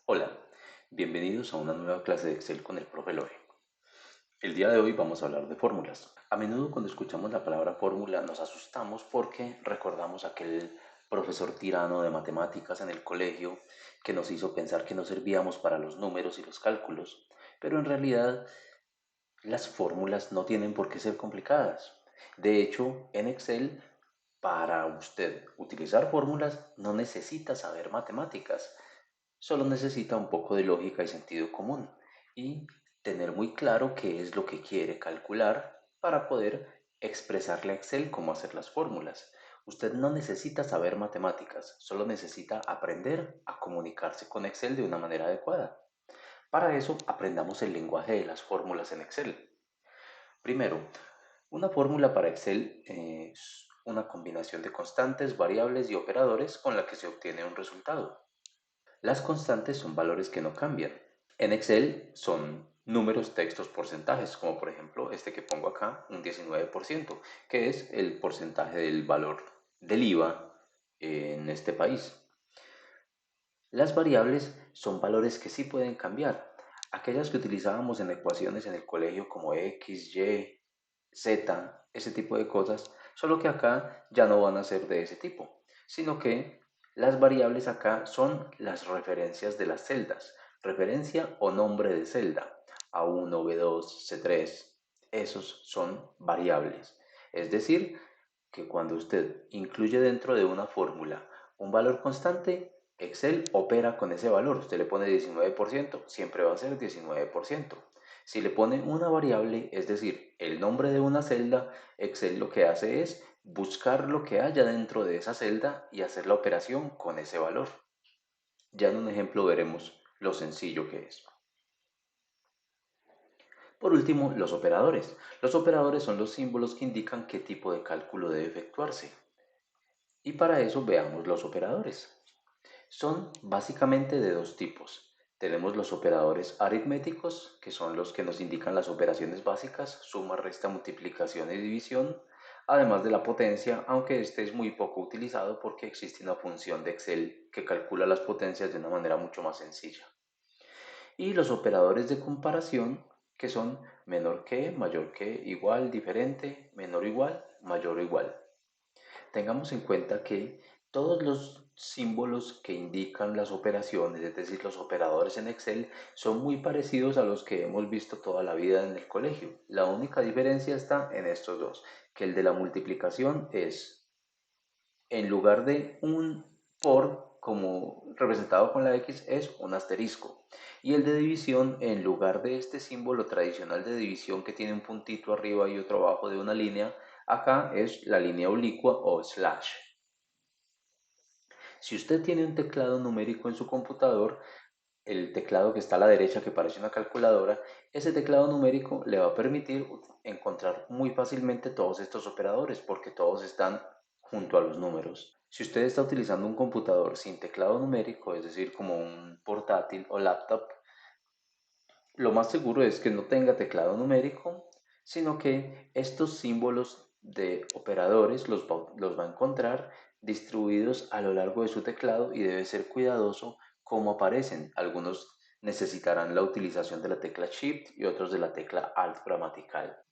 Hola, bienvenidos a una nueva clase de Excel con el profe Lore. El día de hoy vamos a hablar de fórmulas. A menudo cuando escuchamos la palabra fórmula nos asustamos porque recordamos aquel profesor tirano de matemáticas en el colegio que nos hizo pensar que no servíamos para los números y los cálculos, pero en realidad las fórmulas no tienen por qué ser complicadas. De hecho, en Excel, para usted utilizar fórmulas no necesita saber matemáticas. Solo necesita un poco de lógica y sentido común y tener muy claro qué es lo que quiere calcular para poder expresarle a Excel cómo hacer las fórmulas. Usted no necesita saber matemáticas, solo necesita aprender a comunicarse con Excel de una manera adecuada. Para eso, aprendamos el lenguaje de las fórmulas en Excel. Primero, una fórmula para Excel es una combinación de constantes, variables y operadores con la que se obtiene un resultado. Las constantes son valores que no cambian. En Excel son números, textos, porcentajes, como por ejemplo este que pongo acá, un 19%, que es el porcentaje del valor del IVA en este país. Las variables son valores que sí pueden cambiar, aquellas que utilizábamos en ecuaciones en el colegio como X, Y, Z, ese tipo de cosas, solo que acá ya no van a ser de ese tipo, sino que las variables acá son las referencias de las celdas, referencia o nombre de celda, A1, B2, C3, esos son variables. Es decir, que cuando usted incluye dentro de una fórmula un valor constante, Excel opera con ese valor. Usted le pone 19%, siempre va a ser 19%. Si le pone una variable, es decir, el nombre de una celda, Excel lo que hace es buscar lo que haya dentro de esa celda y hacer la operación con ese valor. Ya en un ejemplo veremos lo sencillo que es. Por último, los operadores. Los operadores son los símbolos que indican qué tipo de cálculo debe efectuarse. Y para eso veamos los operadores. Son básicamente de dos tipos. Tenemos los operadores aritméticos, que son los que nos indican las operaciones básicas, suma, resta, multiplicación y división, además de la potencia, aunque este es muy poco utilizado porque existe una función de Excel que calcula las potencias de una manera mucho más sencilla. Y los operadores de comparación, que son menor que, mayor que, igual, diferente, menor o igual, mayor o igual. Tengamos en cuenta que todos los símbolos que indican las operaciones, es decir, los operadores en Excel, son muy parecidos a los que hemos visto toda la vida en el colegio. La única diferencia está en estos dos, que el de la multiplicación es, en lugar de un por, como representado con la X, es un asterisco. Y el de división, en lugar de este símbolo tradicional de división que tiene un puntito arriba y otro abajo de una línea, acá es la línea oblicua o slash. Si usted tiene un teclado numérico en su computador, el teclado que está a la derecha que parece una calculadora, ese teclado numérico le va a permitir encontrar muy fácilmente todos estos operadores porque todos están junto a los números. Si usted está utilizando un computador sin teclado numérico, es decir, como un portátil o laptop, lo más seguro es que no tenga teclado numérico, sino que estos símbolos de operadores los va a encontrar distribuidos a lo largo de su teclado y debe ser cuidadoso cómo aparecen. Algunos necesitarán la utilización de la tecla Shift y otros de la tecla Alt gramatical.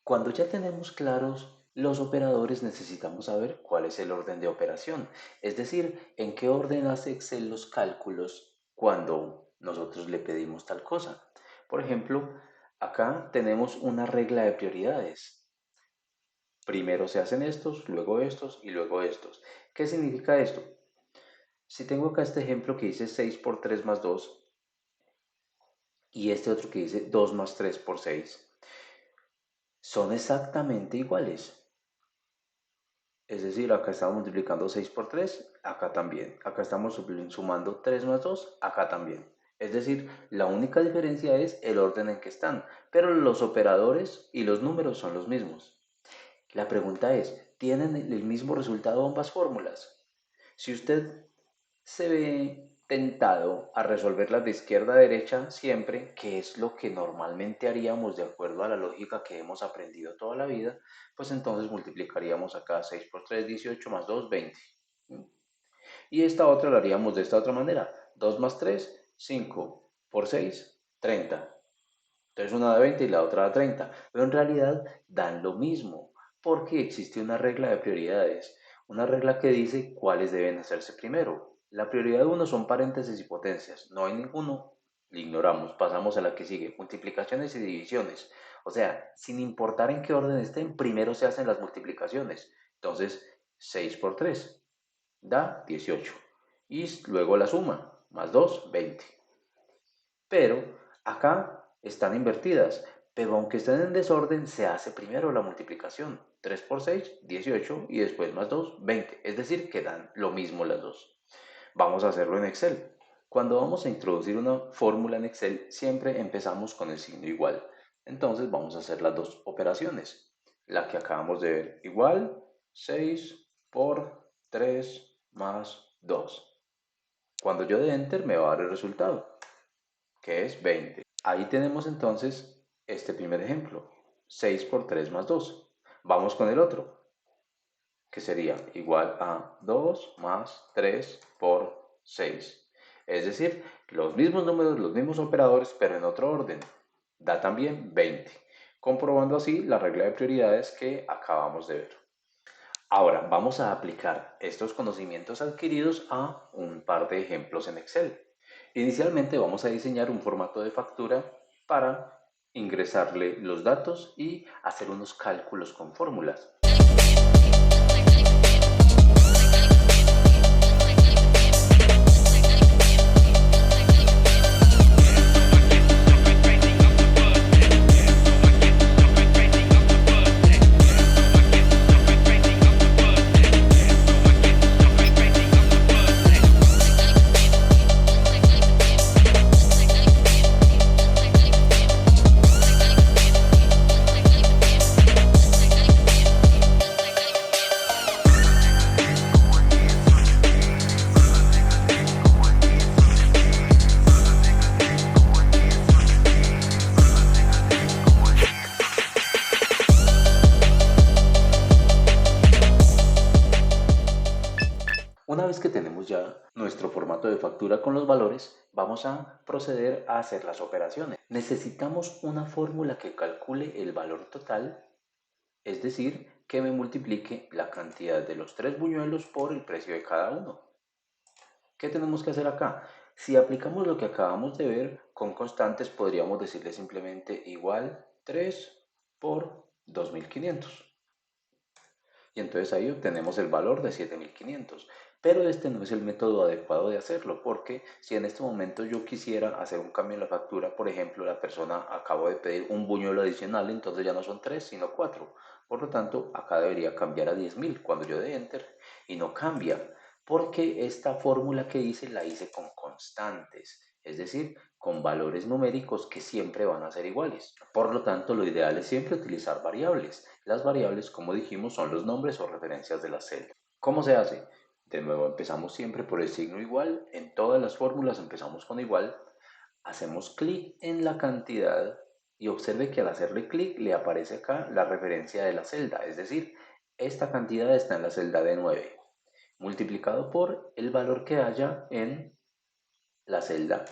Cuando ya tenemos claros los operadores, necesitamos saber cuál es el orden de operación, es decir, en qué orden hace Excel los cálculos cuando nosotros le pedimos tal cosa. Por ejemplo, acá tenemos una regla de prioridades. Primero se hacen estos, luego estos y luego estos. ¿Qué significa esto? Si tengo acá este ejemplo que dice 6 por 3 más 2 y este otro que dice 2 más 3 por 6, son exactamente iguales. Es decir, acá estamos multiplicando 6 por 3, acá también. Acá estamos sumando 3 más 2, acá también. Es decir, la única diferencia es el orden en que están, pero los operadores y los números son los mismos. La pregunta es, ¿tienen el mismo resultado ambas fórmulas? Si usted se ve tentado a resolverlas de izquierda a derecha siempre, que es lo que normalmente haríamos de acuerdo a la lógica que hemos aprendido toda la vida, pues entonces multiplicaríamos acá 6 por 3, 18 más 2, 20. Y esta otra la haríamos de esta otra manera. 2 más 3, 5 por 6, 30. Entonces una da 20 y la otra da 30. Pero en realidad dan lo mismo, porque existe una regla de prioridades. Una regla que dice cuáles deben hacerse primero. La prioridad 1 son paréntesis y potencias. No hay ninguno, le ignoramos. Pasamos a la que sigue. Multiplicaciones y divisiones. O sea, sin importar en qué orden estén, primero se hacen las multiplicaciones. Entonces, 6 por 3 da 18. Y luego la suma, más 2, 20. Pero acá están invertidas. Pero aunque estén en desorden, se hace primero la multiplicación. 3 por 6, 18 y después más 2, 20. Es decir, que dan lo mismo las dos. Vamos a hacerlo en Excel. Cuando vamos a introducir una fórmula en Excel, siempre empezamos con el signo igual. Entonces vamos a hacer las dos operaciones. La que acabamos de ver, igual 6 por 3 más 2. Cuando yo dé Enter me va a dar el resultado, que es 20. Ahí tenemos entonces este primer ejemplo, 6 por 3 más 2. Vamos con el otro, que sería igual a 2 más 3 por 6. Es decir, los mismos números, los mismos operadores, pero en otro orden. Da también 20, comprobando así la regla de prioridades que acabamos de ver. Ahora vamos a aplicar estos conocimientos adquiridos a un par de ejemplos en Excel. Inicialmente vamos a diseñar un formato de factura para ingresarle los datos y hacer unos cálculos con fórmulas. Una vez que tenemos ya nuestro formato de factura con los valores, vamos a proceder a hacer las operaciones. Necesitamos una fórmula que calcule el valor total, es decir, que me multiplique la cantidad de los 3 buñuelos por el precio de cada uno. ¿Qué tenemos que hacer acá? Si aplicamos lo que acabamos de ver con constantes, podríamos decirle simplemente igual 3 por 2500. Y entonces ahí obtenemos el valor de 7500. Pero este no es el método adecuado de hacerlo, porque si en este momento yo quisiera hacer un cambio en la factura, por ejemplo, la persona acabó de pedir un buñuelo adicional, entonces ya no son 3, sino 4. Por lo tanto, acá debería cambiar a 10.000 cuando yo dé Enter, y no cambia, porque esta fórmula que hice la hice con constantes, es decir, con valores numéricos que siempre van a ser iguales. Por lo tanto, lo ideal es siempre utilizar variables. Las variables, como dijimos, son los nombres o referencias de la celda. ¿Cómo se hace? De nuevo, empezamos siempre por el signo igual. En todas las fórmulas empezamos con igual. Hacemos clic en la cantidad y observe que al hacerle clic le aparece acá la referencia de la celda. Es decir, esta cantidad está en la celda de 9, multiplicado por el valor que haya en la celda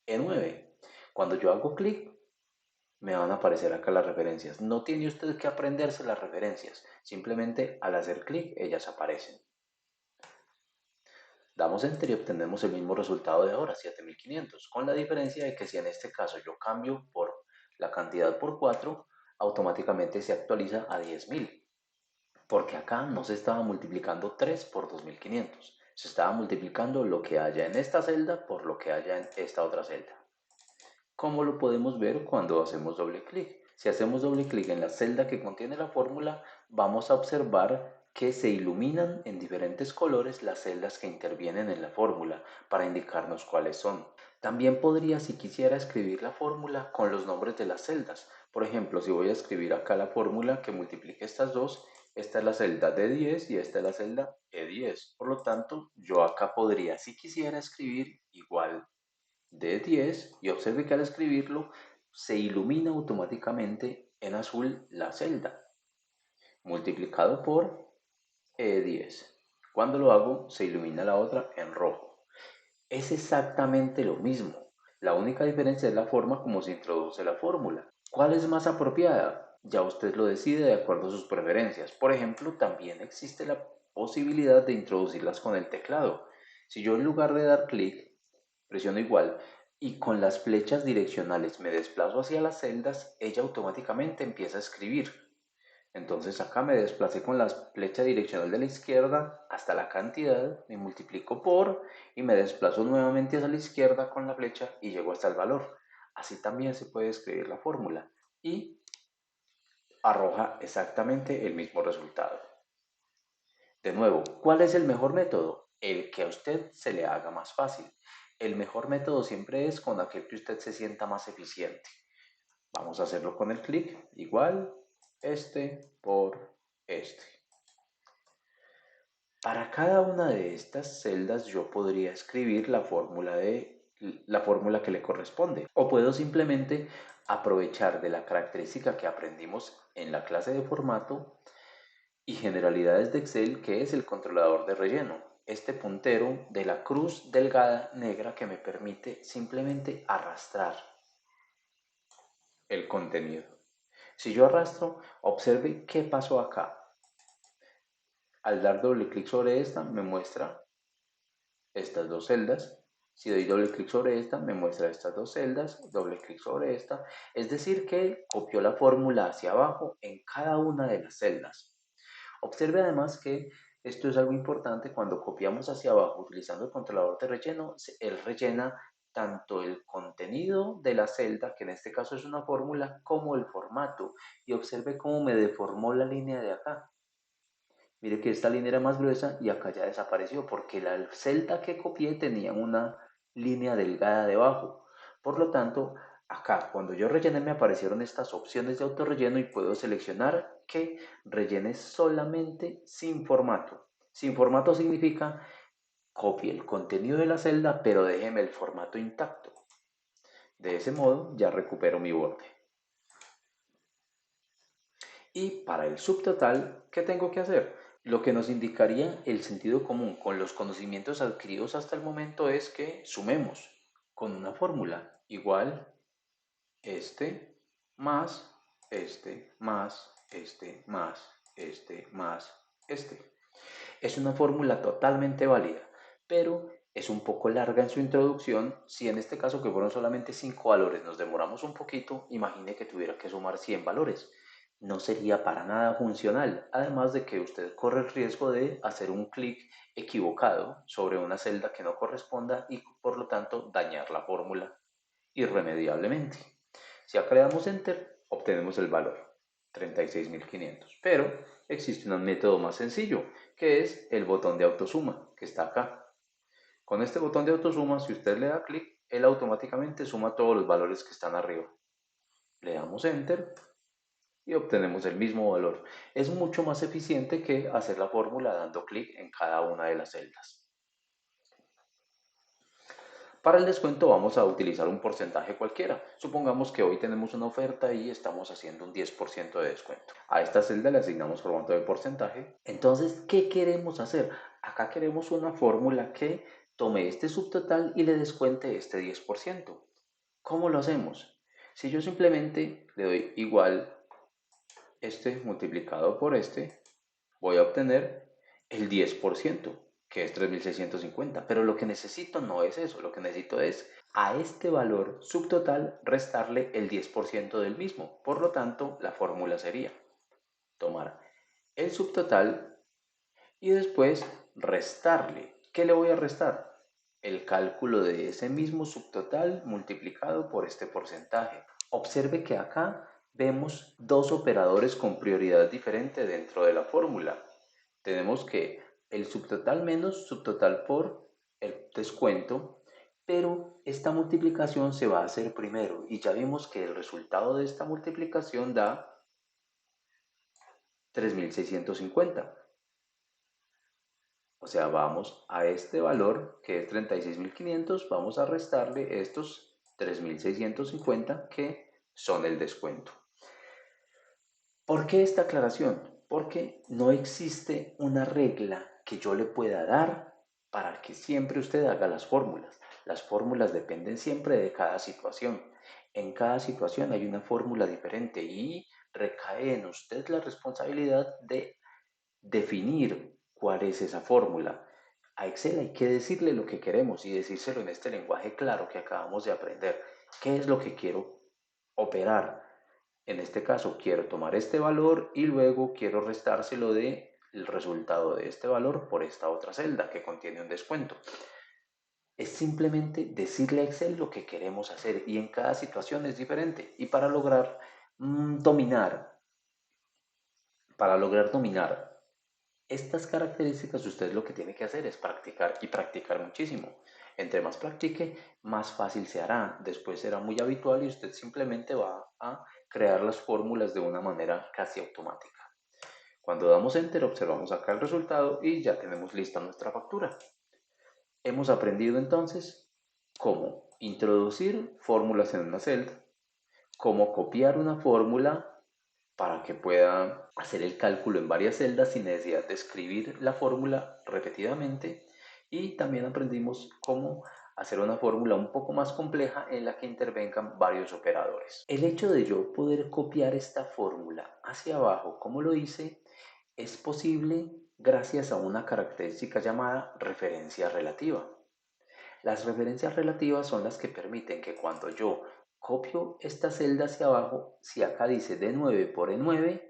E9. Cuando yo hago clic, me van a aparecer acá las referencias. No tiene usted que aprenderse las referencias, simplemente al hacer clic ellas aparecen. Damos Enter y obtenemos el mismo resultado de ahora, 7500, con la diferencia de que si en este caso yo cambio por la cantidad por 4, automáticamente se actualiza a 10.000, porque acá no se estaba multiplicando 3 por 2500, se estaba multiplicando lo que haya en esta celda por lo que haya en esta otra celda. ¿Cómo lo podemos ver cuando hacemos doble clic? Si hacemos doble clic en la celda que contiene la fórmula, vamos a observar que se iluminan en diferentes colores las celdas que intervienen en la fórmula para indicarnos cuáles son. También podría, si quisiera, escribir la fórmula con los nombres de las celdas. Por ejemplo, si voy a escribir acá la fórmula que multiplique estas dos, esta es la celda D10 y esta es la celda E10. Por lo tanto, yo acá podría, si quisiera, escribir igual de 10 y observe que al escribirlo se ilumina automáticamente en azul la celda, multiplicado por 10. Cuando lo hago se ilumina la otra en rojo. Es exactamente lo mismo. La única diferencia es la forma como se introduce la fórmula. ¿Cuál es más apropiada? Ya usted lo decide de acuerdo a sus preferencias. Por ejemplo, también existe la posibilidad de introducirlas con el teclado. Si yo en lugar de dar clic, presiono igual y con las flechas direccionales me desplazo hacia las celdas, ella automáticamente empieza a escribir. Entonces acá me desplacé con la flecha direccional de la izquierda hasta la cantidad, me multiplico por y me desplazo nuevamente hacia la izquierda con la flecha y llego hasta el valor. Así también se puede escribir la fórmula y arroja exactamente el mismo resultado. De nuevo, ¿cuál es el mejor método? El que a usted se le haga más fácil. El mejor método siempre es con aquel que usted se sienta más eficiente. Vamos a hacerlo con el clic, igual, este por este. Para cada una de estas celdas yo podría escribir la fórmula que le corresponde. O puedo simplemente aprovechar de la característica que aprendimos en la clase de formato y generalidades de Excel, que es el controlador de relleno. Este puntero de la cruz delgada negra que me permite simplemente arrastrar el contenido. Si yo arrastro, observe qué pasó acá. Al dar doble clic sobre esta, me muestra estas dos celdas. Si doy doble clic sobre esta, me muestra estas dos celdas, doble clic sobre esta. Es decir, que copió la fórmula hacia abajo en cada una de las celdas. Observe además que esto es algo importante cuando copiamos hacia abajo utilizando el controlador de relleno, él rellena tanto el contenido de la celda, que en este caso es una fórmula, como el formato. Y observe cómo me deformó la línea de acá. Mire que esta línea era más gruesa y acá ya desapareció porque la celda que copié tenía una línea delgada debajo. Por lo tanto, acá cuando yo rellené me aparecieron estas opciones de autorrelleno y puedo seleccionar que rellene solamente sin formato. Sin formato significa copie el contenido de la celda pero déjeme el formato intacto. De ese modo ya recupero mi borde. Y para el subtotal, ¿qué tengo que hacer? Lo que nos indicaría el sentido común con los conocimientos adquiridos hasta el momento es que sumemos con una fórmula igual este más este más este más este más este. Es una fórmula totalmente válida, pero es un poco larga en su introducción. Si en este caso que fueron solamente 5 valores nos demoramos un poquito, imagine que tuviera que sumar 100 valores. No sería para nada funcional, además de que usted corre el riesgo de hacer un clic equivocado sobre una celda que no corresponda y por lo tanto dañar la fórmula irremediablemente. Si acá le damos Enter, obtenemos el valor, 36.500. Pero existe un método más sencillo, que es el botón de autosuma, que está acá. Con este botón de autosuma, si usted le da clic, él automáticamente suma todos los valores que están arriba. Le damos Enter y obtenemos el mismo valor. Es mucho más eficiente que hacer la fórmula dando clic en cada una de las celdas. Para el descuento vamos a utilizar un porcentaje cualquiera. Supongamos que hoy tenemos una oferta y estamos haciendo un 10% de descuento. A esta celda le asignamos formato de porcentaje. Entonces, ¿qué queremos hacer? Acá queremos una fórmula que tome este subtotal y le descuente este 10%. ¿Cómo lo hacemos? Si yo simplemente le doy igual este multiplicado por este, voy a obtener el 10%, que es 3.650. Pero lo que necesito no es eso, lo que necesito es a este valor subtotal restarle el 10% del mismo. Por lo tanto, la fórmula sería tomar el subtotal y después restarle. ¿Qué le voy a restar? El cálculo de ese mismo subtotal multiplicado por este porcentaje. Observe que acá vemos dos operadores con prioridad diferente dentro de la fórmula. Tenemos que el subtotal menos subtotal por el descuento, pero esta multiplicación se va a hacer primero y ya vimos que el resultado de esta multiplicación da 3.650. O sea, vamos a este valor que es 36.500, vamos a restarle estos 3.650 que son el descuento. ¿Por qué esta aclaración? Porque no existe una regla que yo le pueda dar para que siempre usted haga las fórmulas. Las fórmulas dependen siempre de cada situación. En cada situación hay una fórmula diferente y recae en usted la responsabilidad de definir cuál es esa fórmula. A Excel hay que decirle lo que queremos y decírselo en este lenguaje claro que acabamos de aprender. ¿Qué es lo que quiero operar? En este caso, quiero tomar este valor y luego quiero restárselo del resultado de este valor por esta otra celda que contiene un descuento. Es simplemente decirle a Excel lo que queremos hacer y en cada situación es diferente. Y para lograr dominar estas características, usted lo que tiene que hacer es practicar y practicar muchísimo. Entre más practique, más fácil se hará. Después será muy habitual y usted simplemente va a crear las fórmulas de una manera casi automática. Cuando damos Enter, observamos acá el resultado y ya tenemos lista nuestra factura. Hemos aprendido entonces cómo introducir fórmulas en una celda, cómo copiar una fórmula para que pueda hacer el cálculo en varias celdas sin necesidad de escribir la fórmula repetidamente, y también aprendimos cómo hacer una fórmula un poco más compleja en la que intervengan varios operadores. El hecho de yo poder copiar esta fórmula hacia abajo, como lo hice, es posible gracias a una característica llamada referencia relativa. Las referencias relativas son las que permiten que cuando yo copio esta celda hacia abajo, si acá dice D9 por E9,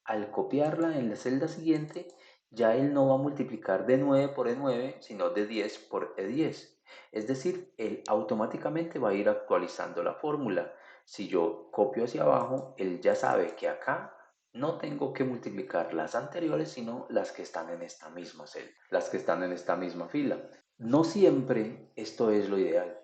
al copiarla en la celda siguiente, ya él no va a multiplicar D9 por E9, sino D10 por E10. Es decir, él automáticamente va a ir actualizando la fórmula. Si yo copio hacia abajo, él ya sabe que acá no tengo que multiplicar las anteriores, sino las que están en esta misma celda, las que están en esta misma fila. No siempre esto es lo ideal,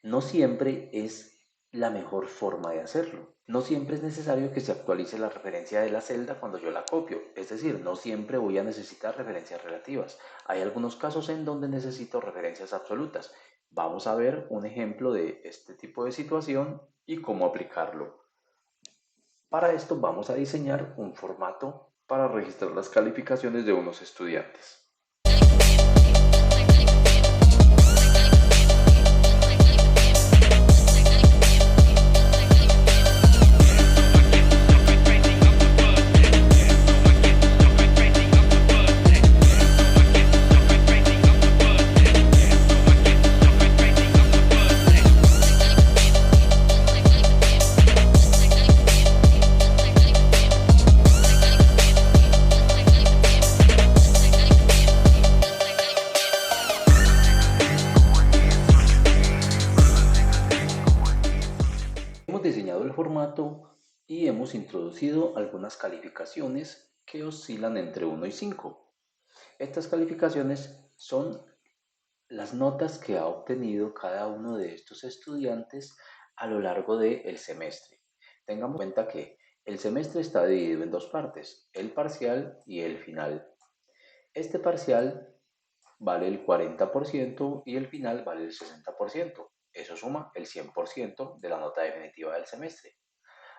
no siempre es la mejor forma de hacerlo. No siempre es necesario que se actualice la referencia de la celda cuando yo la copio, es decir, no siempre voy a necesitar referencias relativas. Hay algunos casos en donde necesito referencias absolutas. Vamos a ver un ejemplo de este tipo de situación y cómo aplicarlo. Para esto vamos a diseñar un formato para registrar las calificaciones de unos estudiantes. Hemos diseñado el formato y hemos introducido algunas calificaciones que oscilan entre 1 y 5. Estas calificaciones son las notas que ha obtenido cada uno de estos estudiantes a lo largo del semestre. Tengamos en cuenta que el semestre está dividido en dos partes, el parcial y el final. Este parcial vale el 40% y el final vale el 60%. Eso suma el 100% de la nota definitiva del semestre.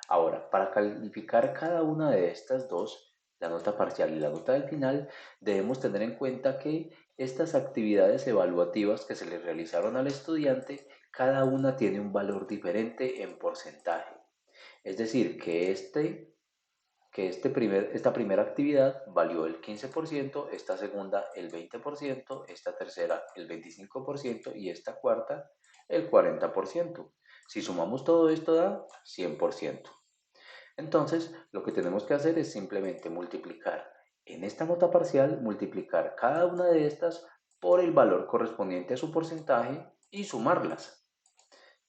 Ahora, para calificar cada una de estas dos, la nota parcial y la nota del final, debemos tener en cuenta que estas actividades evaluativas que se le realizaron al estudiante, cada una tiene un valor diferente en porcentaje. Es decir, esta primera actividad valió el 15%, esta segunda el 20%, esta tercera el 25% y esta cuarta el 40%. Si sumamos todo esto da 100%. Entonces, lo que tenemos que hacer es simplemente multiplicar en esta nota parcial, multiplicar cada una de estas por el valor correspondiente a su porcentaje y sumarlas.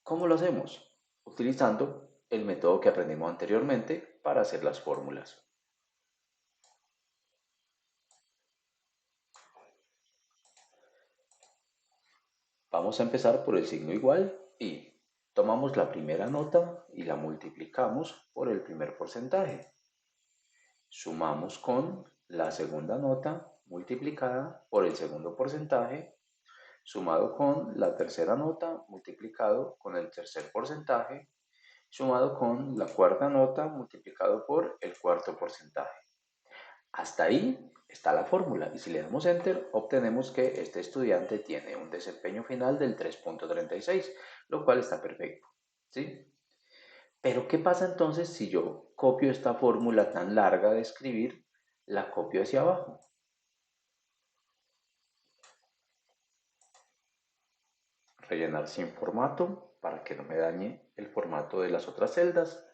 ¿Cómo lo hacemos? Utilizando el método que aprendimos anteriormente para hacer las fórmulas. Vamos a empezar por el signo igual y tomamos la primera nota y la multiplicamos por el primer porcentaje. Sumamos con la segunda nota multiplicada por el segundo porcentaje, sumado con la tercera nota multiplicado con el tercer porcentaje, sumado con la cuarta nota multiplicado por el cuarto porcentaje. Hasta ahí está la fórmula y si le damos Enter obtenemos que este estudiante tiene un desempeño final del 3.36, lo cual está perfecto, ¿sí? Pero ¿qué pasa entonces si yo copio esta fórmula tan larga de escribir, la copio hacia abajo? Rellenar sin formato para que no me dañe el formato de las otras celdas.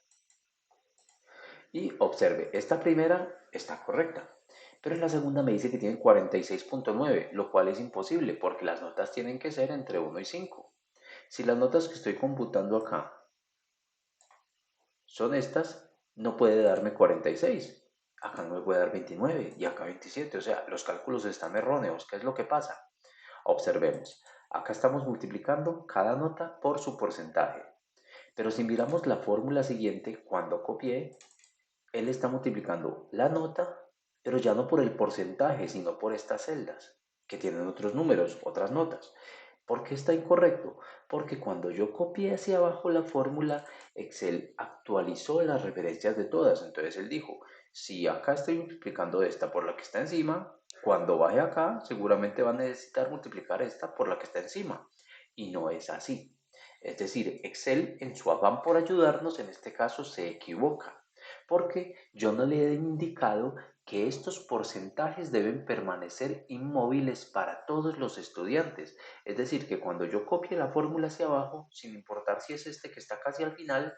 Y observe, esta primera está correcta, pero en la segunda me dice que tiene 46.9, lo cual es imposible porque las notas tienen que ser entre 1 y 5. Si las notas que estoy computando acá son estas, no puede darme 46. Acá no me puede dar 29 y acá 27. O sea, los cálculos están erróneos. ¿Qué es lo que pasa? Observemos. Acá estamos multiplicando cada nota por su porcentaje. Pero si miramos la fórmula siguiente, cuando copié, él está multiplicando la nota, pero ya no por el porcentaje, sino por estas celdas, que tienen otros números, otras notas. ¿Por qué está incorrecto? Porque cuando yo copié hacia abajo la fórmula, Excel actualizó las referencias de todas. Entonces él dijo, si acá estoy multiplicando esta por la que está encima, cuando baje acá, seguramente va a necesitar multiplicar esta por la que está encima. Y no es así. Es decir, Excel en su afán por ayudarnos, en este caso, se equivoca porque yo no le he indicado que estos porcentajes deben permanecer inmóviles para todos los estudiantes. Es decir, que cuando yo copie la fórmula hacia abajo, sin importar si es este que está casi al final,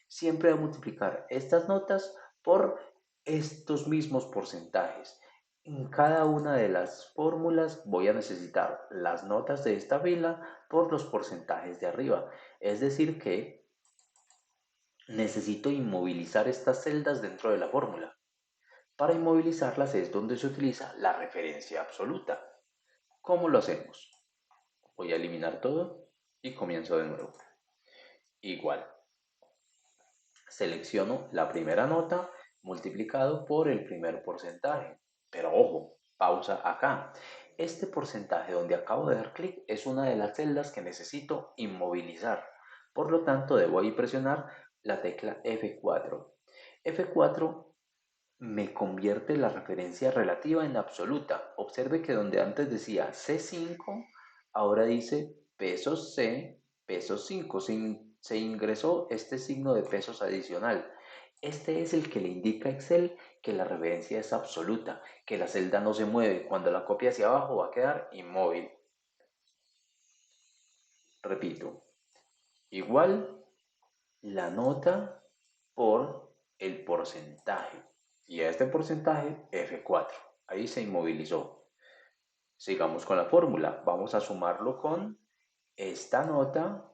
siempre voy a multiplicar estas notas por estos mismos porcentajes. En cada una de las fórmulas voy a necesitar las notas de esta fila por los porcentajes de arriba. Es decir que necesito inmovilizar estas celdas dentro de la fórmula. Para inmovilizarlas es donde se utiliza la referencia absoluta. ¿Cómo lo hacemos? Voy a eliminar todo y comienzo de nuevo. Igual, selecciono la primera nota multiplicado por el primer porcentaje. Pero ojo, pausa acá. Este porcentaje donde acabo de dar clic es una de las celdas que necesito inmovilizar. Por lo tanto, debo ahí presionar la tecla F4. F4 me convierte la referencia relativa en absoluta. Observe que donde antes decía C5, ahora dice pesos C, pesos 5. Se ingresó este signo de pesos adicional. Este es el que le indica a Excel que la referencia es absoluta, que la celda no se mueve. Cuando la copie hacia abajo va a quedar inmóvil. Repito, igual la nota por el porcentaje. Y a este porcentaje F4. Ahí se inmovilizó. Sigamos con la fórmula. Vamos a sumarlo con esta nota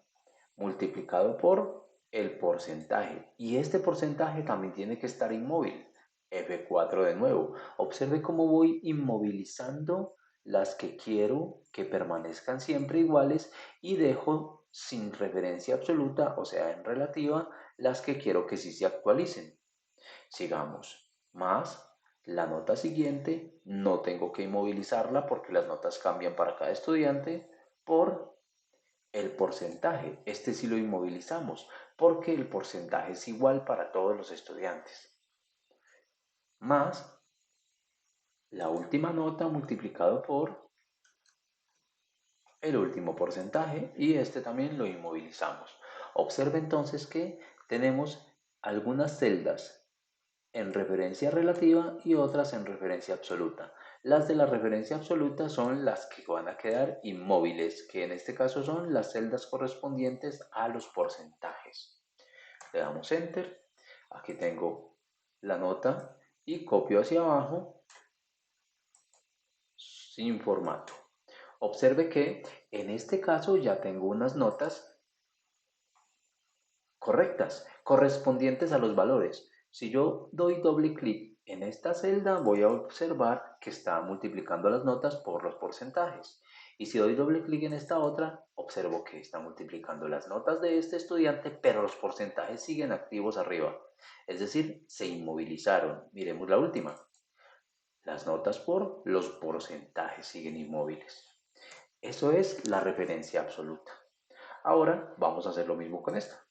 multiplicado por el porcentaje. Y este porcentaje también tiene que estar inmóvil. F4 de nuevo. Observe cómo voy inmovilizando las que quiero que permanezcan siempre iguales y dejo sin referencia absoluta, o sea, en relativa, las que quiero que sí se actualicen. Sigamos. Más la nota siguiente, no tengo que inmovilizarla porque las notas cambian para cada estudiante por el porcentaje. Este sí lo inmovilizamos porque el porcentaje es igual para todos los estudiantes. Más la última nota multiplicado por el último porcentaje y este también lo inmovilizamos. Observe entonces que tenemos algunas celdas en referencia relativa y otras en referencia absoluta. Las de la referencia absoluta son las que van a quedar inmóviles, que en este caso son las celdas correspondientes a los porcentajes. Le damos Enter. Aquí tengo la nota y copio hacia abajo sin formato. Observe que en este caso ya tengo unas notas correctas, correspondientes a los valores. Si yo doy doble clic en esta celda, voy a observar que está multiplicando las notas por los porcentajes. Y si doy doble clic en esta otra, observo que está multiplicando las notas de este estudiante, pero los porcentajes siguen activos arriba. Es decir, se inmovilizaron. Miremos la última. Las notas por los porcentajes siguen inmóviles. Eso es la referencia absoluta. Ahora vamos a hacer lo mismo con esta.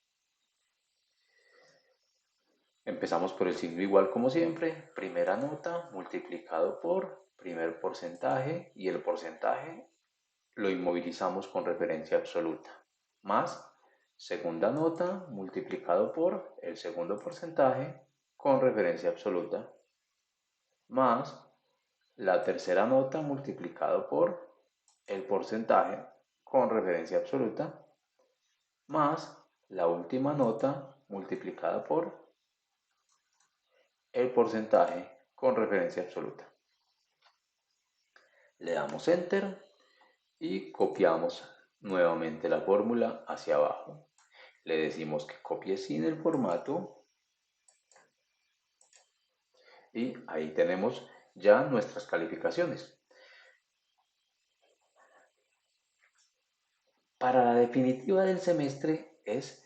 Empezamos por el signo igual como siempre, primera nota multiplicado por primer porcentaje y el porcentaje lo inmovilizamos con referencia absoluta, más segunda nota multiplicado por el segundo porcentaje con referencia absoluta, más la tercera nota multiplicado por el porcentaje con referencia absoluta, más la última nota multiplicada por el porcentaje con referencia absoluta. Le damos Enter y copiamos nuevamente la fórmula hacia abajo. Le decimos que copie sin el formato y ahí tenemos ya nuestras calificaciones. Para la definitiva del semestre es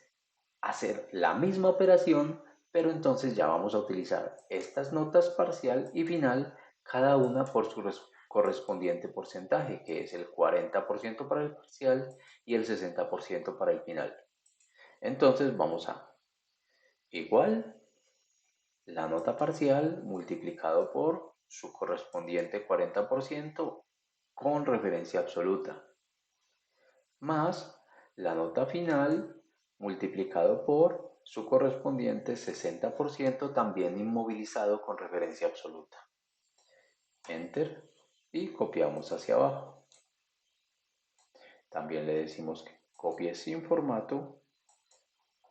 hacer la misma operación, pero entonces ya vamos a utilizar estas notas parcial y final, cada una por su correspondiente porcentaje, que es el 40% para el parcial y el 60% para el final. Entonces vamos a igual la nota parcial multiplicado por su correspondiente 40% con referencia absoluta, más la nota final multiplicado por su correspondiente 60% también inmovilizado con referencia absoluta. Enter y copiamos hacia abajo. También le decimos que copie sin formato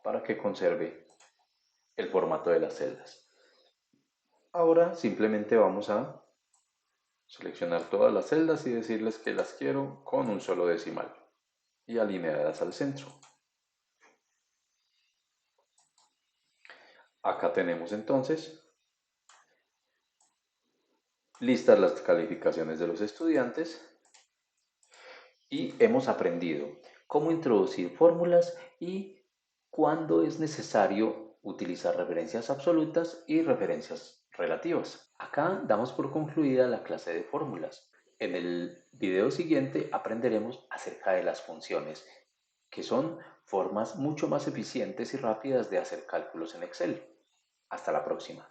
para que conserve el formato de las celdas. Ahora simplemente vamos a seleccionar todas las celdas y decirles que las quiero con un solo decimal y alineadas al centro. Acá tenemos entonces listas las calificaciones de los estudiantes y hemos aprendido cómo introducir fórmulas y cuándo es necesario utilizar referencias absolutas y referencias relativas. Acá damos por concluida la clase de fórmulas. En el video siguiente aprenderemos acerca de las funciones, que son formas mucho más eficientes y rápidas de hacer cálculos en Excel. Hasta la próxima.